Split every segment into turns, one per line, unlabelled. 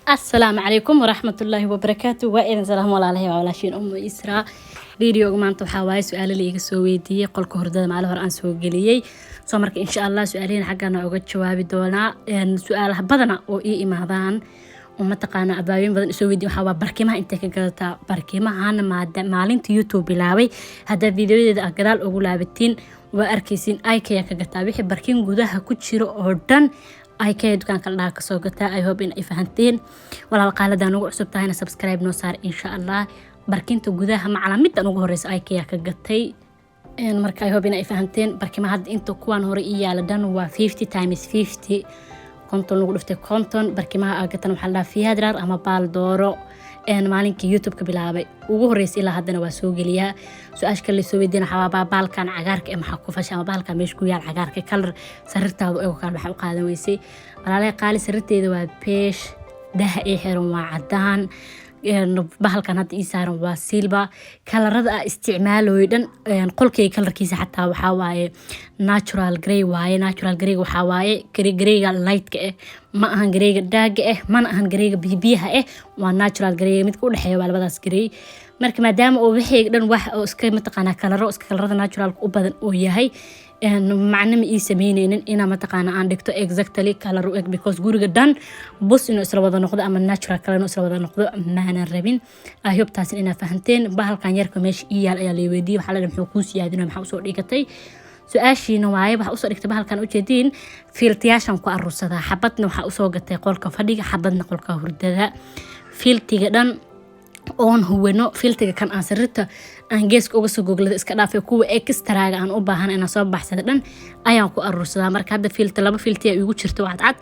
السلام عليكم ورحمة الله وبركاته وإذن سلام الله عليه وعلى شين أم إسراء فيديو ما أنت حواي سؤال اللي يسوي دي قل كهردة مع الهر أنسو قليي سمرك إن شاء الله سؤالين حقنا أوجد جواب دونا سؤال بدنا أو إيه مهضان وما تقانا أباوين بدن يسوي دي حوا بركيمة أنت كجلتا بركيمة أنا معلن يوتيوب بلاوي هذا فيديو إذا أقدر أقول لابتين وأركيسين أي كيا كجتا بيحب بركيم جودها كتشيرو أردن ay ka dukaanka la ka soo gataa I hope in ay fahanteen walaal qaaladan ugu cusub tahayna subscribe noo saar insha Allah barkinta gudaha macalimiinta ugu horeysa ay ka gatay marka I hope in ay fahanteen barkima hadda inta kuwan hore iyaala dan waa 50 times 50 konton lagu dhiftay konton barkimaha agatan waxa la fiyaadrar ama baal dooro maalinka YouTube ka bilaabay ugu horeysay ilaa haddana waa soo geliyaa su'aashka la soo weydiin xawaaba baalkan cagaarka ee maxaa ku fashay ama baalka meesh ku yaal cagaarka color sarirtaadu ay ka waxa u qaadan weysay walaalay qaali sarirteeda waa beige dah ee xiran waa cadaan bahalkan hadda ii saaran waa silba kalarada isticmaalooy dhan qolkay kalarkiisa xataa waxa waaye natural grey waxa waaye greyga light ka ma ahan greyga daaga mana ahan greyga bibiyaha waa natural grey mid u dhaxeeyo waa labadaas grey marka maadaama oo wixii dhan wax oo iska mataqaana kalarada natural u badan oo yahay macna ma ii sameyneynin ina mataqaana aan dhigto exactly color u eg because guriga dhan bus inuu isla wada noqdo ama natural color inuu isla wada noqdo maana rabin I hope taas ina fahanteen bahalkan yarka meesha iyaal ayaa la weydiiyay waxa la muxuu ku siyaadinaa maxaa soo dhigatay su'aashiina waay waxa soo dhigtay bahalkan u jeedin filtiyaashan ku aruursada xabadna waxa soo gatay qolka fadhiga xabadna qolka hurdada filtiga dhan oon huwano filtiga kan aan sarirta aan geeska uga soo googlada iska dhaafay kuwa extra-ga aan u baahan inaan soo baxsado dhan ayaan ku aruursadaa marka hadda filta laba filti ay ugu jirto cad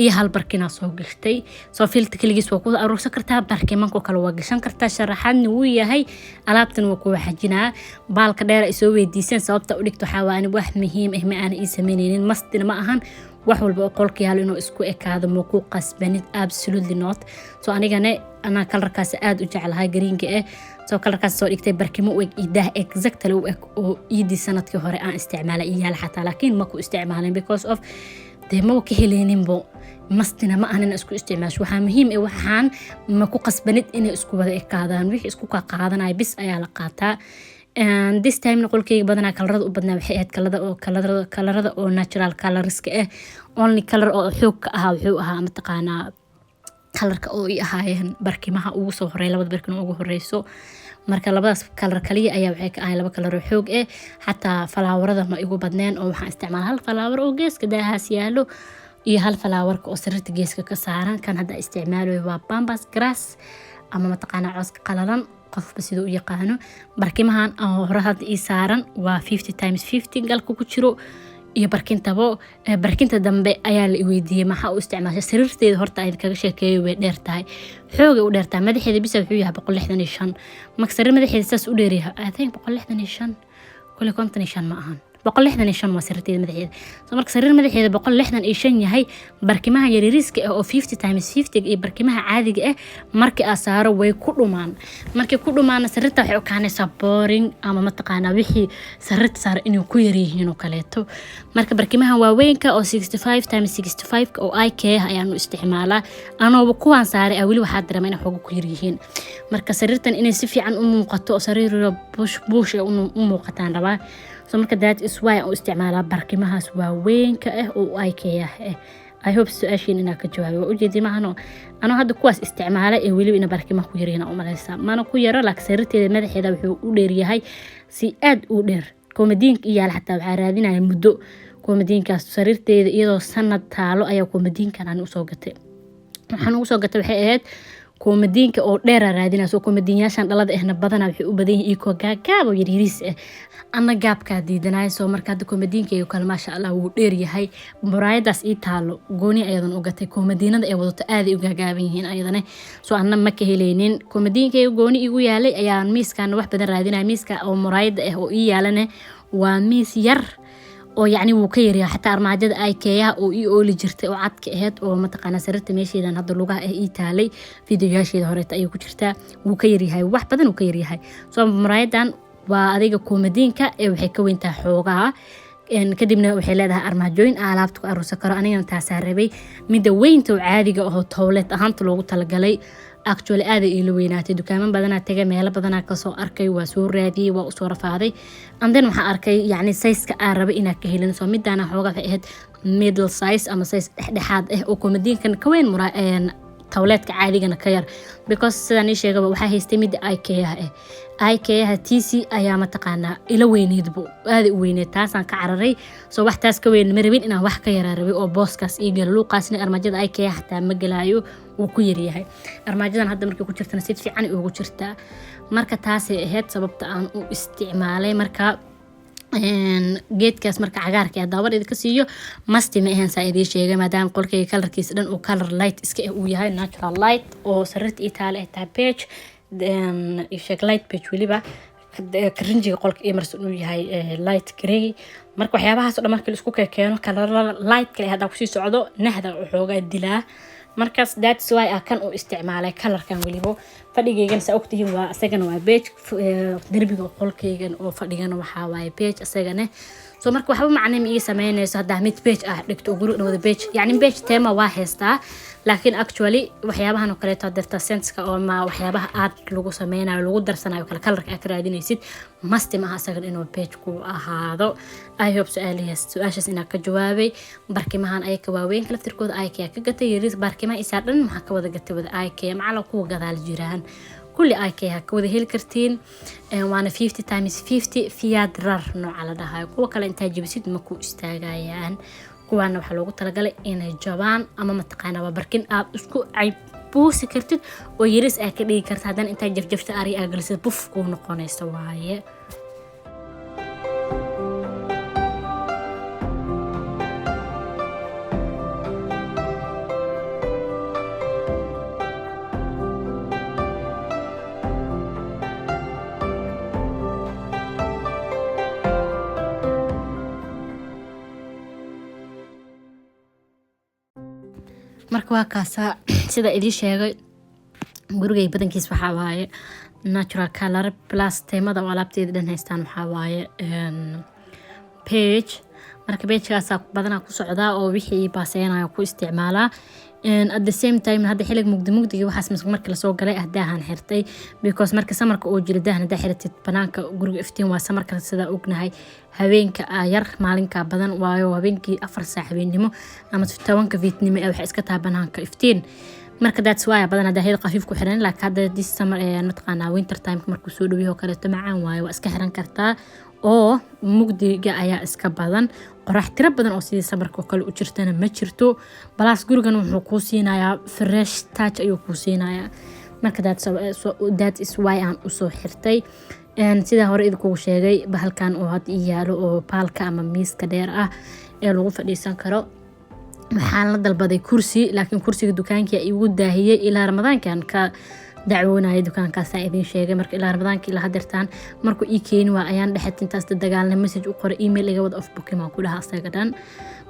iyo hal barkina soo gashtay soo filta kaligiis waa ku aruursan kartaa barkimanka kale waa gashan kartaa sharaxaadna wuu yahay alaabtan waa ku xajinaa baalka dheer ay soo weydiiseen sababta u dhigto xawaani wax muhiim ah ma aan ii sameyneynin mastina ma ahan wax walba oo qolka yaalo inuu isku ekaado ma ku qasbanid absolutely not soo anigana ana kalarkaas aad u jecelahay greenka soo kalarkaas soo dhigtay barkimo u eg idah exactly u eg oo iidi sanadkii hore aan isticmaalay iyaal xataa laakiin ma ku isticmaalin because of ma ka heleeninbo mastina ma ahan isku isticmaasho waxa muhiim waxaan ma ku qasbanid inay isku wada ekaadaan wixii isku ka qaadanay bis ayaa la qaataa and this time qolkayga badanaa kalarada u badnaa waxay ahayd kalarada oo natural colorska only color oo xoog ka ahaa wuxuu ahaa mataqaanaa kalarka oo ay ahaayeen barkimaha ugu soo horeey labada barkin ugu horeyso marka labadaas kalar kaliya ayaa waxay ka ahayd laba kalar oo xoog xataa falaawarada ma igu badneen oo waxaan isticmaalaa hal falaawar oo geeska daahaas yaalo iyo hal falaawarka oo sarirta geeska ka saaran kan hadda isticmaalayo waa bambas grass ama mataqaanaa cawska qalalan qofba sidoo u yaqaano barkimahan hore hadda ii saaran waa 50 times 50 galka ku jiro iyo barkinta dambe ayaa la weydiiyay maxaa u isticmaashay sariirteeda horta ay kaga sheekeeyo way dheer tahay xoog u dheer tahay madaxeeda bisa wuxuu yahay 165 marka sariir madaxeeda saas u dheer yahay I think 165 kule 55 ma ahan 165 waa sariirteeda madaxeeda soo marka sariir madaxeeda 165 yahay barkimaha yariiriska oo 50 times 50 iyo barkimaha caadiga markii aan saaro way ku dhumaan markii ku dhumaan sariirta waxay u kaanaysaa boring ama mataqaana wixii sariirta saar inuu ku yar yihiin oo kaleeto marka barkimaha waaweynka oo 65 times 65 oo IKEA ayaan u isticmaalaa anoo kuwan saaray wali waxa dareemay inay xoog ku yar yihiin marka sariirtan inay si fiican u muuqato oo sariir bush u muuqataan rabaa so marka that is why aan isticmaalaa barkimahaas waaweynka oo IKEA I hope su'aashiin inaa ka jawaabo waa ujeedii maahano anoo hadda kuwaas isticmaala weliba ina barkimaha ku yarayna u malaysaa maana ku yaro laakiin sariirteeda madaxeeda wuxuu u dheer yahay si aad u dheer koomadiinka iyaal xataa waxaa raadinaya muddo koomadiinkaas sariirteeda iyadoo sanad taalo ayaa koomadiinkan aan u soo gatay waxaan ugu soo gatay waxay ahayd koomadiinka oo dheer raadinayso koomadiinyaashan dhalada badanaa waxay u badan yihiin iko gaagaab oo yariis ana gaabka diidanay soo marka hadda koomadiinka kale ma sha Allah wuu dheer yahay muraayadaas ii taalo gooni ayadan u gatay koomadiinada ay wadato aad u gaagaaban yihiin ayadana soo anna ma ka heleynin koomadiinka gooni igu yaalay ayaan miiskan wax badan raadinay miiska oo muraayada oo ii yaalana waa miis yar oo yani wuu ka yaryahay xataa armaajada IKEA oo ii ooli jirtay oo cadka ahayd oo mataqaana sariirta meesheedan hadda lugaha ii taalay fiidiyoyaasheeda hore ayuu ku jirtaa wuu ka yaryahay wax badan uu ka yaryahay soo muraayadan waa adiga koomadiinka waxay ka weyntaa xoogaa kadibna waxay leedahay armaajooyin alaabta ku aruursan karo. anigana taasaa rabay midda weynta oo caadiga oo towleed ahaanta loogu talagalay. actually aad ay ila weynaatay, dukaamo badanaa tagay, meelo badanaa kasoo arkay, waa soo raadiyey, waa usoo rafaaday. and then waxaan arkay yacni size-ka aan rabay inaan ka helin. soo midaana xoogaa waxay ahayd middle size ama size dhexdhexaad ah oo komadiinkan ka weyn towleedka caadigana ka yar, because sidaan ii sheegaba waxaa haystay midda IKEA TC ayaa mataqaanaa ila weyneedbu aad u weyneed, taasaan ka cararay. soo wax taas ka weyn ma rabin inaan wax ka yaraa rabay oo booskaas ii galo. luuqaasna armaajada IKEA xataa ma galaayo, wuu ku yaryahay. armaajadan hadda markay ku jirtana si fiican ugu jirtaa. marka taasay ahayd sababta aan u isticmaalay. marka geedkaas marka cagaarka ee daawad idinka siiyo masti ma ahan saa idiin sheegay, maadaama qolkayga kalarkiisa dhan uu color light iska uu yahay natural light oo sarirta itaale ee taa beige sheeg light beige weliba karinjiga qolka iyo marsan uu yahay light grey. marka waxyaabahaas oo dhan markii la isku keeno color light kale hadda ku sii socdo nahda xoogaa dilaa. markaas that's why kan uu isticmaalay colorkan weliba. fadhigaygan saa ogtihiin waa asagana waa beige, darbiga qolkaygan oo fadhigana waxaa waaye beige asagana. soo marka waxba macnaa ma ii sameynayso haddaa mid beige dhigto oo guriga wada beige, yacni beige tema waa haystaa, laakiin actually waxyaabahan oo kaleeto darta senska oo ma waxyaabaha aad lagu sameynayo lagu darsanayo kala kalarka aad ka raadinaysid masti maaha asagana inuu beige ku ahaado. I hope su-aashaas inaan ka jawaabay. barkimahan ay ka waaweyn laftirkooda IKEA ka gatay, yaris barkimaha isaa dhan maxaa ka wada gatay wada IKEA macala kuwa gadaal jiraan kulli IKEA ka wada heli kartiin. waana 50x50 fiyaad rar nooca la dhahayo. kuwa kale intaa jabisid ma ku istaagayaan. kuwaana waxaa loogu talagalay inay jabaan ama mataqaanaa waa barkin aad isku buusi kartid oo yaris aad ka dhigi karta, haddana intaa jafjafta ari aad galisad buf kuu noqonaysa waaye. marka waa kaasa sida idin sheegay gurigay badankiis waxaa waaye natural color plus teemada oo alaabteeda dhan haystaan waxaa waaye page. marka pagekaasa badanaa ku socdaa oo wixii baaseynayo ku isticmaalaa. at the same time hadda xillig mugdiga waxaas markii lasoo galay daahan xirtay, because marka samarka oo jira daahan hadaa xiratid banaanka guriga iftiin waa samarka sida ognahay. habeenka yar maalinka badan waayo habeenkii 4 saac habeenimo ama 10 fiidnimo waxa iska taa banaanka iftiin. marka that's why badan hadaa heed qafiif ku xiran, laakiin hadda this summer mataqaanaa winter time markuu soo dhawiyo kale macaan waayo waa iska xiran kartaa oo mugdiga ayaa iska badan. qorax tiro badan oo sidii samarka kale u jirtana ma jirto, balaas gurigan wuxuu ku siinayaa fresh touch ayuu ku siinayaa. marka that is why aan u soo xirtay. sida hore idinku sheegay bahalkan oo had yaalo oo paalka ama miiska dheer ee lagu fadhiisan karo. waxaan la dalbaday kursi, laakiin kursiga dukaanka igu daahiyay ilaa ramadaankan ka dacwoonaya dukaankaas idin sheegay. marka ilaa ramadaanka ilaa hadeertaan markuu ii keeni waa ayaan dhaxad intaas dagaalna message u qoray email iga wada off booking aan ku dhaha asaga dhan.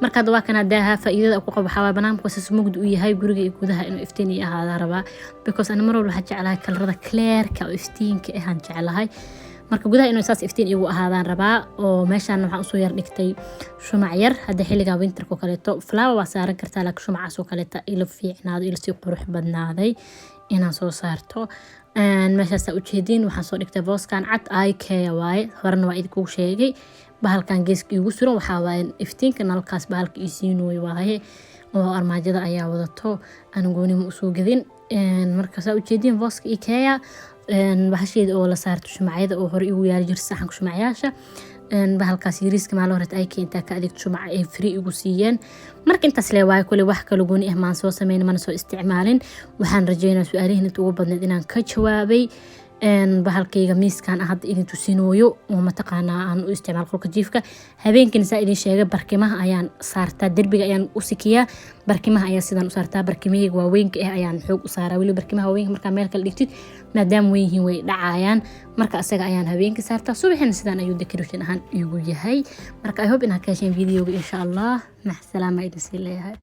marka hadda waa kana daaha faa'iidada ku qabo waxaa banaanka wasaas mugdi u yahay guriga iyo gudaha inuu iftiin iyo ahaada rabaa, because ana mar walba waxaan jeclahay kalarada clear-ka oo iftiinka aan jeclahay. marka gudaha inuu saas iftiin igu ahaadaan rabaa. oo meeshaan waxaan usoo yar dhigtay shumac yar, hadda xilliga winterka kaleeto flower waa saaran kartaa, laakiin shumacaas oo kaleeta ila fiicnaado ila si qurux badnaaday inaan soo saarto. meeshaas u jeedin waxaan soo dhigtay booskan cad IKEA waaye, horena waa idinku sheegay. bahalkan geeska igu suran waxaa waaye iftiinka nalkaas bahalka ii siinooy waaye oo armaajada ayaa wadato aan goonimo usoo gadin. markaas u jeedin booska IKEA bahasheeda oo la saarto shumacyada oo hore igu yaali jirta saxanka shumacyaasha. bahalkaas yariiska maal horeed IKEA intaa ka adeegto shumac ay free igu siiyeen. marka intaas le waaye kule wax kala gooni maan soo sameyn mana soo isticmaalin. waxaan rajeynayaa su'aalihiin inta ugu badneed inaan ka jawaabay. bahalkayga miiskan hadda idin tusinooyo oo mataqaanaa aan u isticmaal qolka jiifka. habeenkii saa idin sheegay barkimaha ayaan saartaa, derbiga ayaan u sikiyaa, barkimaha ayaa sidaan u saartaa. barkimahayga waaweynka ayaan xoog u saaraa, weli barkimaha waaweynka markaa meel kale dhigtid maadaama weyn yihiin way dhacayaan. marka asaga ayaan habeenkii saartaa, subaxina sidaan ayuu decoration ahaan igu yahay. marka I hope inaad ka hesheen videoga insha Allah. mac salaama idin sii leeyahay.